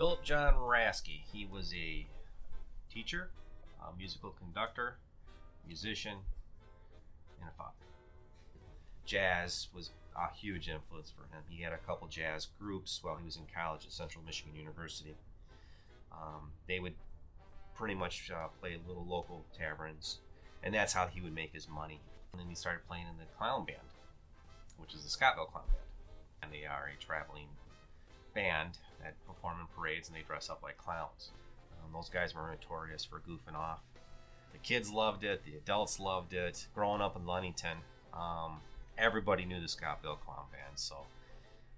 Philip John Raskey. He was a teacher, a musical conductor, musician, and a father. Jazz was a huge influence for him. He had a couple jazz groups while he was in college at Central Michigan University. They would pretty much play little local taverns, and that's how he would make his money. And then he started playing in the clown band, which is the Scottville Clown Band. And they are a traveling band that perform in parades, and they dress up like clowns. Those guys were notorious for goofing off. The kids loved it, the adults loved it. Growing up in Ludington, everybody knew the Scottville Clown Band. So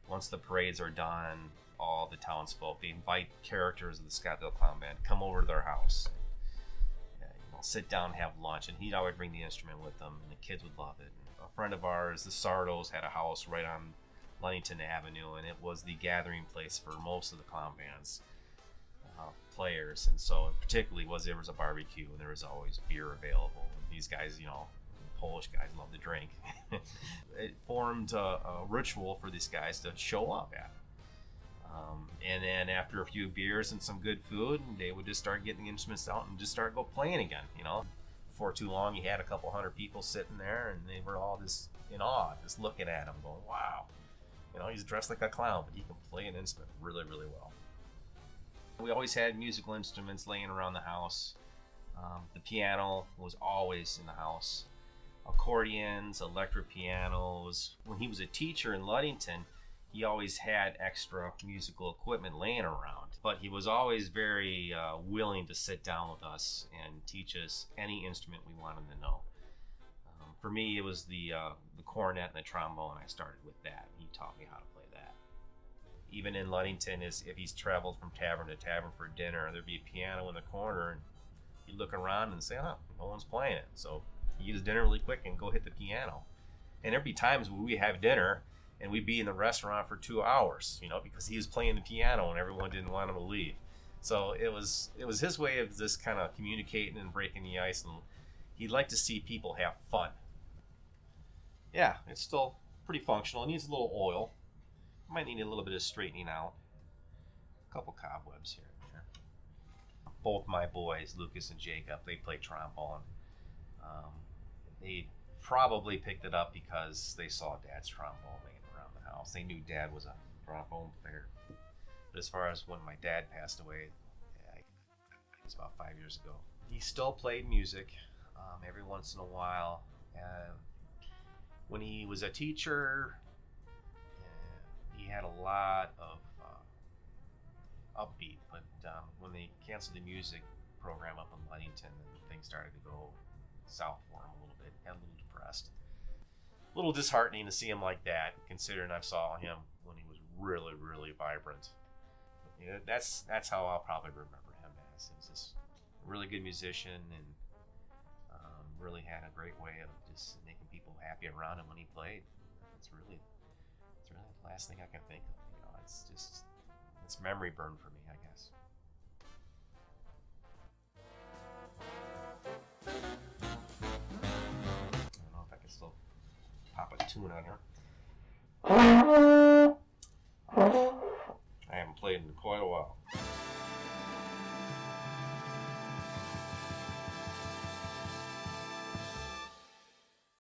once the parades are done, all the townsfolk, they invite characters of the Scottville Clown Band, come over to their house, and, sit down and have lunch. And he'd always bring the instrument with them, and the kids would love it. And a friend of ours, the Sardos, had a house right on Ludington Avenue, and it was the gathering place for most of the clown bands players. And so particularly there was a barbecue, and there was always beer available. And these guys, Polish guys love to drink. It formed a ritual for these guys to show up at. And then after a few beers and some good food, they would just start getting the instruments out and just start playing again. Before too long, you had a couple hundred people sitting there, and they were all just in awe, just looking at him, going, "Wow, he's dressed like a clown, but he can play an instrument really, really well." We always had musical instruments laying around the house. The piano was always in the house. Accordions, electric pianos. When he was a teacher in Ludington, he always had extra musical equipment laying around. But he was always very willing to sit down with us and teach us any instrument we wanted to know. For me, it was the cornet and the trombone. I started with that. He taught me how to play that. Even in Ludington, if he's traveled from tavern to tavern for dinner, there'd be a piano in the corner, and he'd look around and say, no one's playing it. So he'd use dinner really quick and go hit the piano. And there'd be times when we'd have dinner, and we'd be in the restaurant for 2 hours, because he was playing the piano and everyone didn't want him to leave. So it was his way of just kind of communicating and breaking the ice, and he'd like to see people have fun. Yeah, it's still pretty functional. It needs a little oil. Might need a little bit of straightening out. A couple cobwebs here and there. Both my boys, Lucas and Jacob, they play trombone. They probably picked it up because they saw Dad's trombone laying around the house. They knew Dad was a trombone player. But as far as when my dad passed away, it was about 5 years ago. He still played music every once in a while. When he was a teacher, he had a lot of upbeat, but when they canceled the music program up in Ludington, things started to go south for him a little bit. Got a little depressed. A little disheartening to see him like that, considering I saw him when he was really, really vibrant. But, that's how I'll probably remember him as. He was this really good musician, and really had a great way of just making people happy around him when he played. It's really the last thing I can think of. It's memory burn for me, I guess. I don't know if I can still pop a tune on here. I haven't played in quite a while.